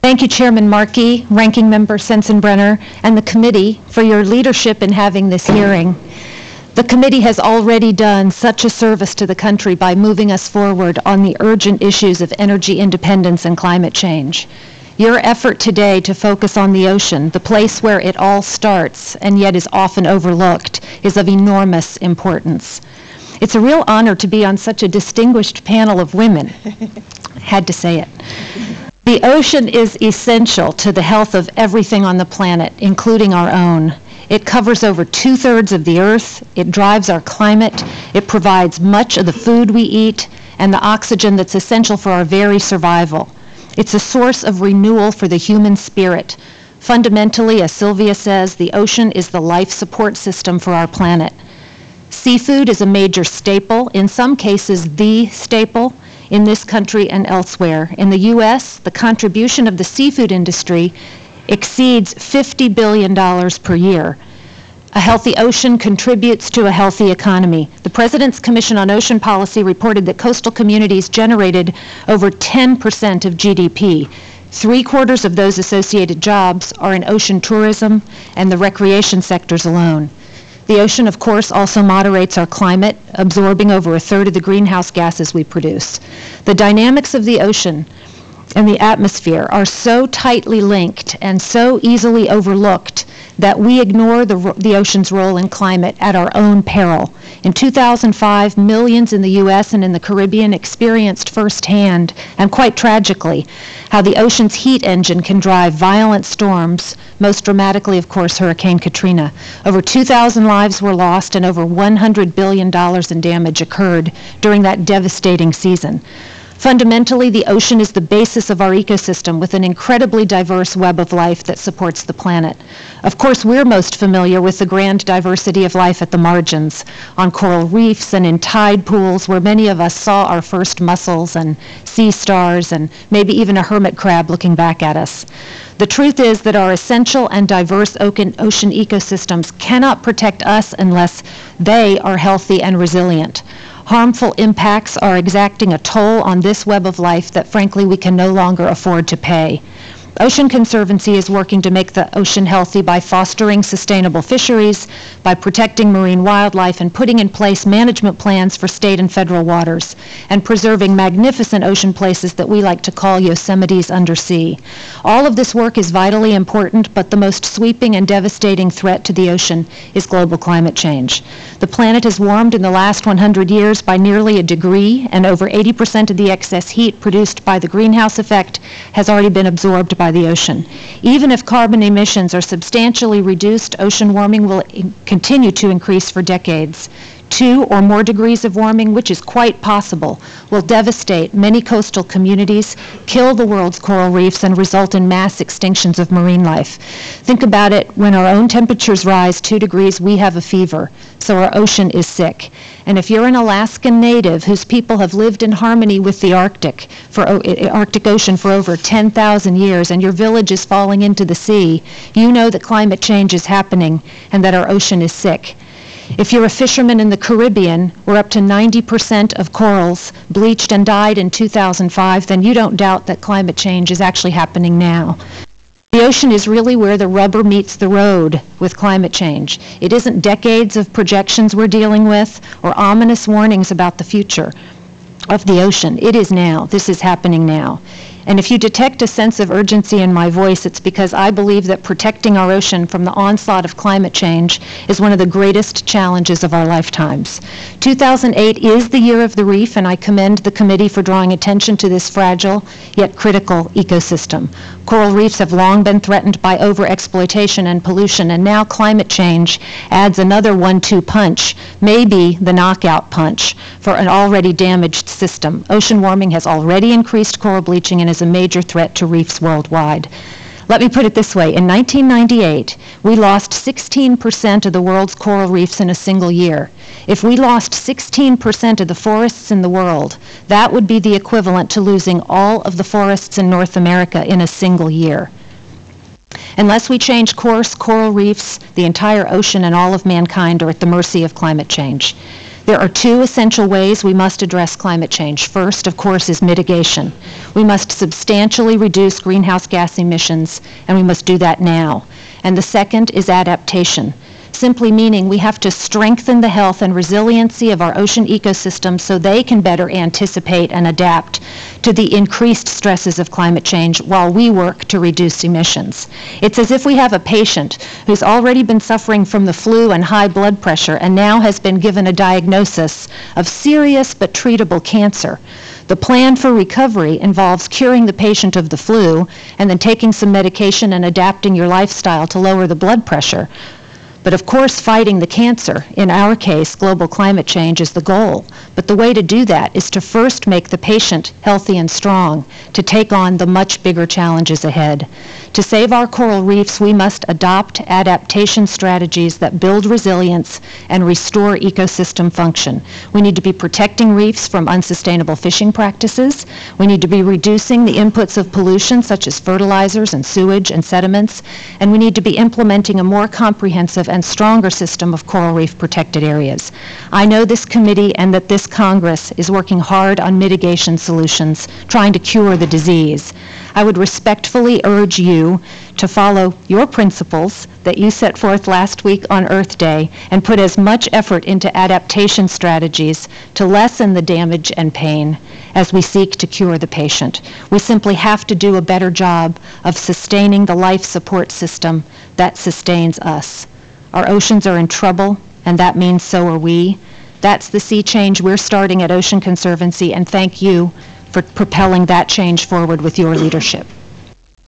Thank you, Chairman Markey, Ranking Member Sensenbrenner, and the committee for your leadership in having this hearing. The committee has already done such a service to the country by moving us forward on the urgent issues of energy independence and climate change. Your effort today to focus on the ocean, the place where it all starts and yet is often overlooked, is of enormous importance. It's a real honor to be on such a distinguished panel of women. Had to say it. The ocean is essential to the health of everything on the planet, including our own. It covers over 2/3 of the Earth, it drives our climate, it provides much of the food we eat, and the oxygen that's essential for our very survival. It's a source of renewal for the human spirit. Fundamentally, as Sylvia says, the ocean is the life support system for our planet. Seafood is a major staple, in some cases the staple, in this country and elsewhere. In the U.S., the contribution of the seafood industry exceeds $50 billion per year. A healthy ocean contributes to a healthy economy. The President's Commission on Ocean Policy reported that coastal communities generated over 10% of GDP. 3/4 of those associated jobs are in ocean tourism and the recreation sectors alone. The ocean, of course, also moderates our climate, absorbing over 1/3 of the greenhouse gases we produce. The dynamics of the ocean and the atmosphere are so tightly linked and so easily overlooked that we ignore the ocean's role in climate at our own peril. In 2005, millions in the U.S. and in the Caribbean experienced firsthand, and quite tragically, how the ocean's heat engine can drive violent storms, most dramatically, of course, Hurricane Katrina. Over 2,000 lives were lost and over $100 billion in damage occurred during that devastating season. Fundamentally, the ocean is the basis of our ecosystem with an incredibly diverse web of life that supports the planet. Of course, we're most familiar with the grand diversity of life at the margins, on coral reefs and in tide pools where many of us saw our first mussels and sea stars and maybe even a hermit crab looking back at us. The truth is that our essential and diverse ocean ecosystems cannot protect us unless they are healthy and resilient. Harmful impacts are exacting a toll on this web of life that, frankly, we can no longer afford to pay. Ocean Conservancy is working to make the ocean healthy by fostering sustainable fisheries, by protecting marine wildlife, and putting in place management plans for state and federal waters, and preserving magnificent ocean places that we like to call Yosemites undersea. All of this work is vitally important, but the most sweeping and devastating threat to the ocean is global climate change. The planet has warmed in the last 100 years by nearly a degree, and over 80% of the excess heat produced by the greenhouse effect has already been absorbed by the ocean. Even if carbon emissions are substantially reduced, ocean warming will continue to increase for decades. 2 or more degrees of warming, which is quite possible, will devastate many coastal communities, kill the world's coral reefs, and result in mass extinctions of marine life. Think about it, when our own temperatures rise 2 degrees, we have a fever, so our ocean is sick. And if you're an Alaskan native whose people have lived in harmony with the Arctic Ocean for over 10,000 years, and your village is falling into the sea, you know that climate change is happening and that our ocean is sick. If you're a fisherman in the Caribbean, where up to 90% of corals bleached and died in 2005, then you don't doubt that climate change is actually happening now. The ocean is really where the rubber meets the road with climate change. It isn't decades of projections we're dealing with or ominous warnings about the future of the ocean. It is now. This is happening now. And if you detect a sense of urgency in my voice, it's because I believe that protecting our ocean from the onslaught of climate change is one of the greatest challenges of our lifetimes. 2008 is the year of the reef, and I commend the committee for drawing attention to this fragile yet critical ecosystem. Coral reefs have long been threatened by overexploitation and pollution, and now climate change adds another 1-2 punch, maybe the knockout punch, for an already damaged system. Ocean warming has already increased coral bleaching and is a major threat to reefs worldwide. Let me put it this way. In 1998, we lost 16% of the world's coral reefs in a single year. If we lost 16% of the forests in the world, that would be the equivalent to losing all of the forests in North America in a single year. Unless we change course, coral reefs, the entire ocean, and all of mankind are at the mercy of climate change. There are two essential ways we must address climate change. First, of course, is mitigation. We must substantially reduce greenhouse gas emissions, and we must do that now. And the second is adaptation, simply meaning we have to strengthen the health and resiliency of our ocean ecosystems so they can better anticipate and adapt to the increased stresses of climate change while we work to reduce emissions. It's as if we have a patient who's already been suffering from the flu and high blood pressure and now has been given a diagnosis of serious but treatable cancer. The plan for recovery involves curing the patient of the flu and then taking some medication and adapting your lifestyle to lower the blood pressure. But of course, fighting the cancer, in our case, global climate change, is the goal. But the way to do that is to first make the patient healthy and strong, to take on the much bigger challenges ahead. To save our coral reefs, we must adopt adaptation strategies that build resilience and restore ecosystem function. We need to be protecting reefs from unsustainable fishing practices. We need to be reducing the inputs of pollution, such as fertilizers and sewage and sediments. And we need to be implementing a more comprehensive and stronger system of coral reef protected areas. I know this committee and that this Congress is working hard on mitigation solutions, trying to cure the disease. I would respectfully urge you to follow your principles that you set forth last week on Earth Day and put as much effort into adaptation strategies to lessen the damage and pain as we seek to cure the patient. We simply have to do a better job of sustaining the life support system that sustains us. Our oceans are in trouble, and that means so are we. That's the sea change we're starting at Ocean Conservancy, and thank you for propelling that change forward with your leadership.